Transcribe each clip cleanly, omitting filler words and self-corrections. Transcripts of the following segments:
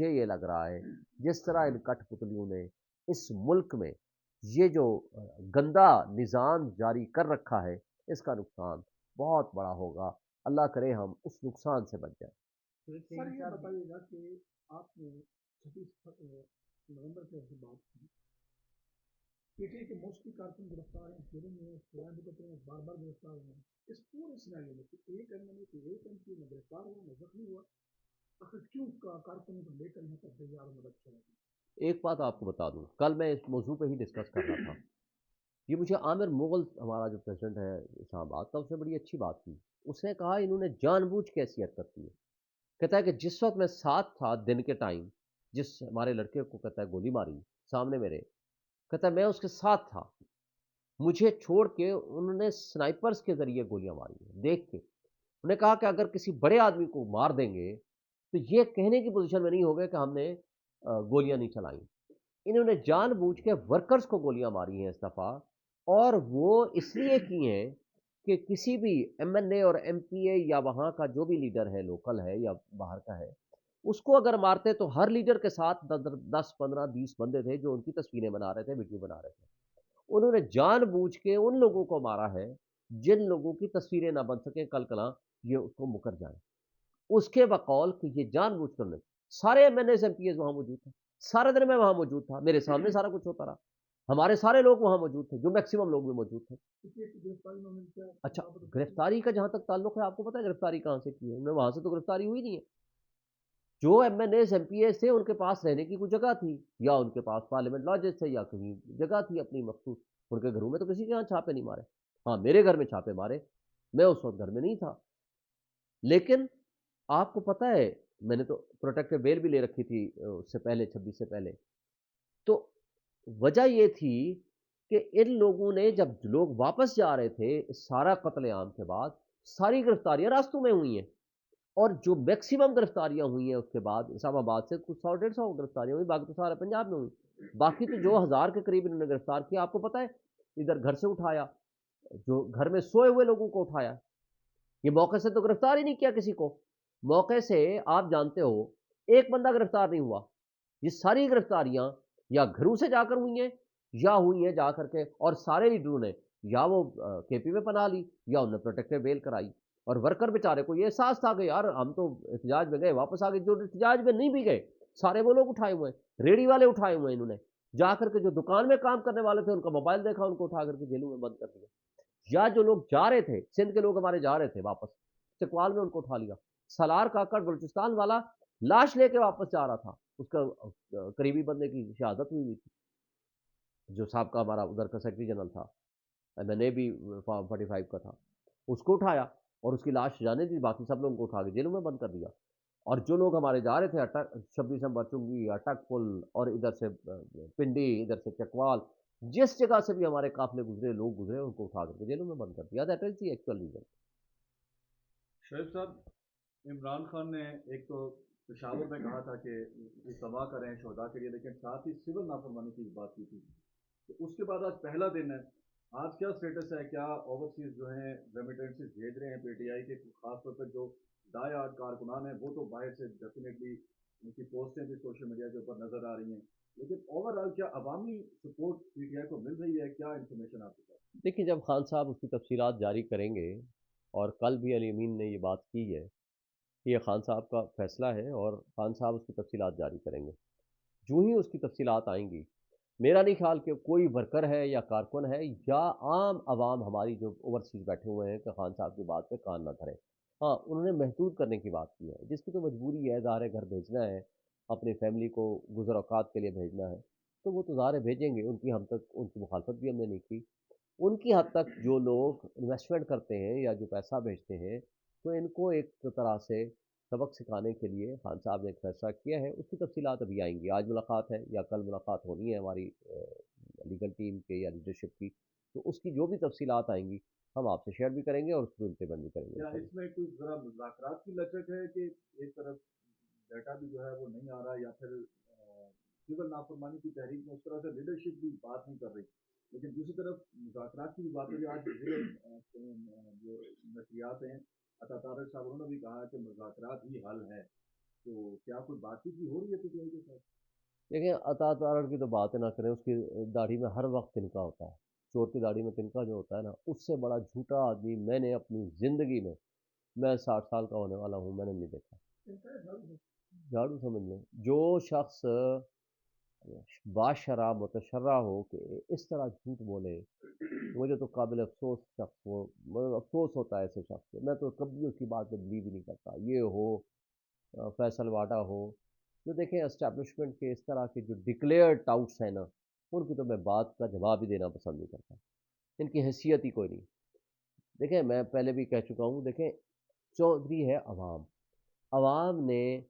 مجھے یہ لگ رہا ہے جس طرح ان کٹ پتلیوں نے اس ملک میں یہ جو گندا نظام جاری کر رکھا ہے، اس کا نقصان بہت بڑا ہوگا۔ اللہ کرے ہم اس نقصان سے بچ جائیں۔ سر یہ بتائیے گا کہ آپ نے 26 نومبر سے بات کی، پی ٹی آئی کے موسٹلی کارکن گرفتار ہیں، شیروں میں بار بار گرفتار ہوئے ہیں۔ اس پورے سیناریو میں ایک ایم ایل اے ایک ایم پی نہ گرفتار ہوا نہ زخمی ہوا، آخر کیوں کارکنوں کو لے کر یہاں پر تیار و مدد چلا گیا؟ ایک بات آپ کو بتا دوں، کل میں اس موضوع پہ ہی ڈسکس کر رہا تھا۔ یہ مجھے عامر مغل ہمارا جو پریزیڈنٹ ہے اسلام آباد کا، اس نے بڑی اچھی بات کی۔ اس نے کہا انہوں نے جان بوجھ کے حیثیت کرتی ہے۔ کہتا ہے کہ جس وقت میں ساتھ تھا دن کے ٹائم، جس ہمارے لڑکے کو کہتا ہے گولی ماری سامنے میرے، کہتا ہے میں اس کے ساتھ تھا، مجھے چھوڑ کے انہوں نے سنائپرز کے ذریعے گولیاں ماری ہیں دیکھ کے۔ انہوں نے کہا کہ اگر کسی بڑے آدمی کو مار دیں گے تو یہ کہنے کی پوزیشن میں نہیں ہوگا کہ ہم نے گولیاں نہیں چلائیں۔ انہوں نے جان بوجھ کے ورکرز کو گولیاں ماری ہیں اس دفعہ، اور وہ اس لیے کی ہیں کہ کسی بھی ایم ایل اے اور ایم پی اے یا وہاں کا جو بھی لیڈر ہے، لوکل ہے یا باہر کا ہے، اس کو اگر مارتے تو ہر لیڈر کے ساتھ 10 15 20 بندے تھے جو ان کی تصویریں بنا رہے تھے، ویڈیو بنا رہے تھے۔ انہوں نے جان بوجھ کے ان لوگوں کو مارا ہے جن لوگوں کی تصویریں نہ بن سکیں، کل کلاں یہ اس کو مکر جائیں۔ اس کے بقول کہ یہ جان بوجھ کر نہیں۔ سارے M L A M Ps وہاں موجود تھے، سارے دن میں وہاں موجود تھا، میرے سامنے سارا کچھ ہوتا رہا۔ ہمارے سارے لوگ وہاں موجود تھے، جو میکسیمم لوگ بھی موجود تھے۔ اچھا، گرفتاری کا جہاں تک تعلق ہے، آپ کو پتا ہے گرفتاری کہاں سے کی ہے؟ انہیں وہاں سے تو گرفتاری ہوئی نہیں ہے۔ جو ایم ایل ایم پی اے تھے ان کے پاس رہنے کی کوئی جگہ تھی، یا ان کے پاس پارلیمنٹ لاجز تھے، یا کہیں جگہ تھی اپنی مخصوص، ان کے گھروں میں تو کسی کے یہاں چھاپے نہیں مارے۔ ہاں میرے گھر میں چھاپے مارے، میں اس وقت گھر میں نہیں تھا۔ لیکن آپ کو پتا ہے میں نے تو پروٹیکٹیو بیل بھی لے رکھی تھی اس سے پہلے، 26 سے پہلے۔ تو وجہ یہ تھی کہ ان لوگوں نے جب لوگ واپس جا رہے تھے سارا قتل عام کے بعد، ساری گرفتاریاں راستوں میں ہوئی ہیں، اور جو میکسیمم گرفتاریاں ہوئی ہیں اس کے بعد اسلام آباد سے کچھ 100 150 گرفتاریاں ہوئی، باقی تو سارا پنجاب میں ہوئی۔ باقی تو جو 1000 کے قریب انہوں نے گرفتار کیا، آپ کو پتا ہے ادھر گھر سے اٹھایا، جو گھر میں سوئے ہوئے لوگوں کو اٹھایا۔ یہ موقع سے تو گرفتار ہی نہیں کیا کسی کو۔ موقع سے آپ جانتے ہو ایک بندہ گرفتار نہیں ہوا۔ یہ ساری گرفتاریاں یا گھروں سے جا کر ہوئی ہیں، یا ہوئی ہیں جا کر کے، اور سارے لیڈروں نے یا وہ کے پی میں پناہ لی یا انہوں نے پروٹیکٹیو بیل کرائی۔ اور ورکر بیچارے کو یہ احساس تھا کہ یار ہم تو احتجاج میں گئے واپس آ گئے۔ جو احتجاج میں نہیں بھی گئے سارے وہ لوگ اٹھائے ہوئے ہیں، ریڑی والے اٹھائے ہوئے ہیں، انہوں نے جا کر کے جو دکان میں کام کرنے والے تھے ان کا موبائل دیکھا، ان کو اٹھا کر کے جیلوں میں بند کر دیا۔ یا جو لوگ جا رہے تھے، سندھ کے لوگ ہمارے جا رہے تھے واپس، چکوال میں ان کو اٹھا لیا۔ سالار کاکڑ بلوچستان والا لاش لے کے واپس جا رہا تھا، اس کا قریبی بندے کی شہادت ہوئی تھی، جو صاحب کا ہمارا ادھر کا سیکرٹری جنرل تھا، ایم این اے بھی فارم 45 کا تھا، اس کو اٹھایا اور اس کی لاش جانے دی، باقی سب لوگوں کو اٹھا کے جیلوں میں بند کر دیا۔ اور جو لوگ ہمارے جا رہے تھے 26 نمبر چنگی، اٹک پل، اور ادھر سے پنڈی، ادھر سے چکوال، جس جگہ سے بھی ہمارے قافلے گزرے، لوگ گزرے، ان کو اٹھا کر کے جیلوں میں بند کر دیا۔ That is the actual reason. Shoaib صاحب، عمران خان نے ایک تو پشاور میں کہا تھا کہ اجتماع کریں شہداء کے لیے، لیکن ساتھ ہی سول نافرمانی کی بات کی تھی۔ تو اس کے بعد آج پہلا دن ہے، آج کیا سٹیٹس ہے؟ کیا اوورسیز جو ہیں ریمیٹنسز بھیج رہے ہیں پی ٹی آئی کے؟ خاص طور پہ جو ڈائی ہارڈ کارکنان ہیں وہ تو باہر سے ڈیفینیٹلی ان کی پوسٹیں بھی سوشل میڈیا کے اوپر نظر آ رہی ہیں، لیکن اوور آل کیا عوامی سپورٹ پی ٹی آئی کو مل رہی ہے؟ کیا انفارمیشن آپ کے پاس؟ دیکھیے جب خان صاحب اس کی تفصیلات جاری کریں گے، اور کل بھی علی امین نے یہ بات کی ہے کہ یہ خان صاحب کا فیصلہ ہے، اور خان صاحب اس کی تفصیلات جاری کریں گے، جو ہی اس کی تفصیلات آئیں گی، میرا نہیں خیال کہ کوئی ورکر ہے یا کارکن ہے یا عام عوام ہماری جو اوورسیز بیٹھے ہوئے ہیں کہ خان صاحب کی بات پہ کان نہ دھرے۔ ہاں انہوں نے محدود کرنے کی بات کی ہے، جس کی تو مجبوری ہے، ظاہر ہے گھر بھیجنا ہے، اپنی فیملی کو گزر اوقات کے لیے بھیجنا ہے، تو وہ تو ظاہر ہے بھیجیں گے۔ ان کی ہم تک ان کی مخالفت بھی ہم نے نہیں کی۔ ان کی حد تک جو لوگ انویسٹمنٹ کرتے ہیں یا جو پیسہ بھیجتے ہیں، تو ان کو ایک طرح سے سبق سکھانے کے لیے خان صاحب نے ایک فیصلہ کیا ہے۔ اس کی تفصیلات ابھی آئیں گی، آج ملاقات ہے یا کل ملاقات ہونی ہے ہماری لیگل ٹیم کے یا لیڈرشپ کی، تو اس کی جو بھی تفصیلات آئیں گی ہم آپ سے شیئر بھی کریں گے اور اس کو امپلیمنٹ بھی کریں گے کیا انشاءاللہ۔ اس میں کوئی ذرا مذاکرات کی لچک ہے کہ ایک طرف ڈیٹا بھی جو ہے وہ نہیں آ رہا، یا پھر سول نافرمانی کی تحریک میں اس طرح سے لیڈرشپ بھی بات نہیں کر رہی، لیکن دوسری طرف مذاکرات کی بھی بات ہو رہی ہے؟ آج ضلع جو نشریات ہیں عطا طارق صاحب انہوں نے بھی کہا کہ مذاکرات ہی حل ہے۔ تو کیا کوئی بات چیت بھی ہو رہی ہے پی ٹی آئی کے ساتھ؟ دیکھیں عطا تارڑ کی تو بات نہ کریں، اس کی داڑھی میں ہر وقت تنکا ہوتا ہے، چور کی داڑھی میں تنکا جو ہوتا ہے نا، اس سے بڑا جھوٹا آدمی میں نے اپنی زندگی میں 60 سال کا ہونے والا ہوں، میں نے نہیں دیکھا۔ جھاڑو سمجھ لیں، جو شخص باشرع متشرع ہو کہ اس طرح جھوٹ بولے، مجھے تو قابل افسوس شخص وہ، مطلب افسوس ہوتا ہے ایسے شخص سے، میں تو کبھی اس کی بات پہ بلیو ہی نہیں کرتا۔ یہ ہو فیصل واڈا ہو، جو دیکھیں اسٹیبلشمنٹ کے اس طرح کے جو ڈکلیئرڈ ٹاؤٹس ہیں نا، ان کی تو میں بات کا جواب ہی دینا پسند نہیں کرتا، ان کی حیثیت ہی کوئی نہیں۔ دیکھیں میں پہلے بھی کہہ چکا ہوں، دیکھیں چودھری ہے عوام، عوام نے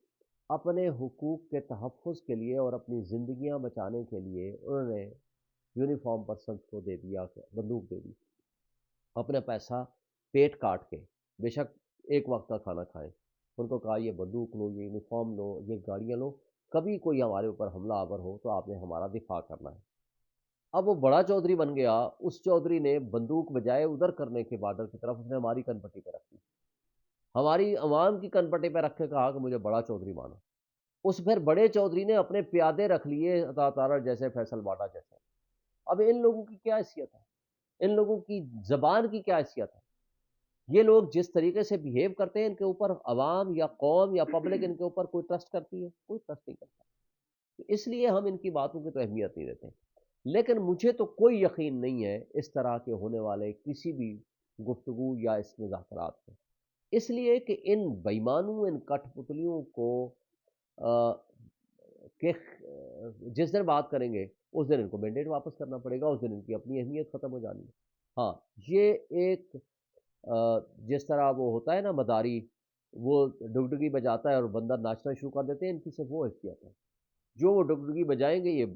اپنے حقوق کے تحفظ کے لیے اور اپنی زندگیاں بچانے کے لیے انہوں نے یونیفارم پرسنس کو دے دیا، بندوق دے دی، اپنا پیسہ پیٹ کاٹ کے، بے شک ایک وقت کا کھانا کھائیں، ان کو کہا یہ بندوق لو، یہ یونیفارم لو، یہ گاڑیاں لو، کبھی کوئی ہمارے اوپر حملہ آور ہو تو آپ نے ہمارا دفاع کرنا ہے۔ اب وہ بڑا چودھری بن گیا، اس چودھری نے بندوق بجائے ادھر کرنے کے بارڈر کی طرف، اس نے ہماری کن پٹی پہ رکھ دی، ہماری عوام کی کن پٹی پہ رکھ کے کہا کہ مجھے بڑا چودھری مانا۔ اس پھر بڑے چودھری نے اپنے پیادے رکھ لیے، عطا تارڑ جیسے، فیصل واڈا جیسے۔ اب ان لوگوں کی کیا حیثیت ہے، ان لوگوں کی زبان کی کیا حیثیت ہے؟ یہ لوگ جس طریقے سے بیہیو کرتے ہیں، ان کے اوپر عوام یا قوم یا پبلک ان کے اوپر کوئی ٹرسٹ کرتی ہے؟ کوئی ٹرسٹ نہیں کرتا۔ تو اس لیے ہم ان کی باتوں کی تو اہمیت نہیں دیتے، لیکن مجھے تو کوئی یقین نہیں ہے اس طرح کے ہونے والے کسی بھی گفتگو یا اس مذاکرات میں، اس لیے کہ ان بےایمانوں، ان کٹ پتلیوں کو کہ جس دن بات کریں گے اس دن ان کو مینڈیٹ واپس کرنا پڑے گا، اس دن ان کی اپنی اہمیت ختم ہو جانی ہے۔ ہاں، یہ ایک جس طرح وہ ہوتا ہے نا مداری، وہ ڈگڈگی بجاتا ہے اور بندر ناچنا شروع کر دیتے ہیں، ان کی صرف وہ حیثیت ہے، جو وہ ڈگڈگی بجائیں گے یہ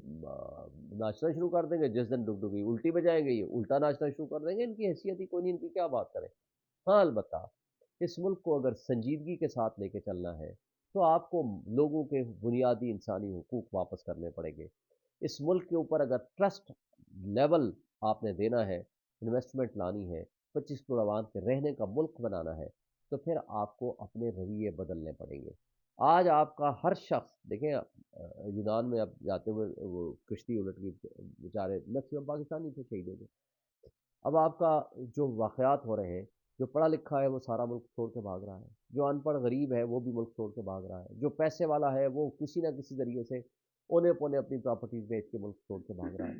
ناچنا شروع کر دیں گے، جس دن ڈگڈگی الٹی بجائیں گے یہ الٹا ناچنا شروع کر دیں گے، ان کی حیثیت ہی کوئی نہیں، ان کی کیا بات کریں۔ ہاں البتہ اس ملک کو اگر سنجیدگی کے ساتھ لے کے چلنا ہے تو آپ کو لوگوں کے بنیادی انسانی حقوق واپس کرنے پڑیں گے۔ اس ملک کے اوپر اگر ٹرسٹ لیول آپ نے دینا ہے، انویسٹمنٹ لانی ہے، 25 کروڑ عوام کے رہنے کا ملک بنانا ہے، تو پھر آپ کو اپنے رویے بدلنے پڑیں گے۔ آج آپ کا ہر شخص دیکھیں، یونان میں اب جاتے ہوئے وہ کشتی الٹ گئی، بیچارے میکسیمم پاکستانی تھے شہید ہو گئے۔ اب آپ کا جو واقعات ہو رہے ہیں، جو پڑھا لکھا ہے وہ سارا ملک چھوڑ کے بھاگ رہا ہے، جو ان پڑھ غریب ہے وہ بھی ملک چھوڑ کے بھاگ رہا ہے، جو پیسے والا ہے وہ کسی نہ کسی ذریعے سے اونے پونے اپنی پراپرٹیز بیچ کے ملک چھوڑ کے بھاگ رہا ہے۔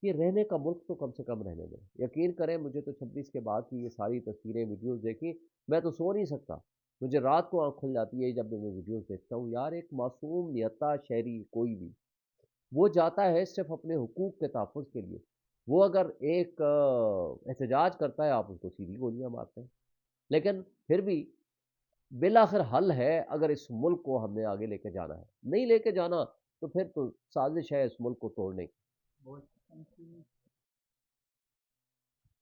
یہ رہنے کا ملک تو کم سے کم رہنے دیں۔ یقین کریں، مجھے تو 26 کے بعد کی یہ ساری تصویریں، ویڈیوز دیکھی، میں تو سو نہیں سکتا، مجھے رات کو آنکھ کھل جاتی ہے جب میں ویڈیوز دیکھتا ہوں۔ یار ایک معصوم نہتا شہری کوئی بھی، وہ جاتا ہے صرف اپنے حقوق کے تحفظ کے لیے، وہ اگر ایک احتجاج کرتا ہے آپ اس کو سیدھی گولیاں مارتے ہیں، لیکن پھر بھی بالآخر حل ہے، اگر اس ملک کو ہم نے آگے لے کے جانا ہے، نہیں لے کے جانا تو پھر تو سازش ہے اس ملک کو توڑنے کی۔ بہت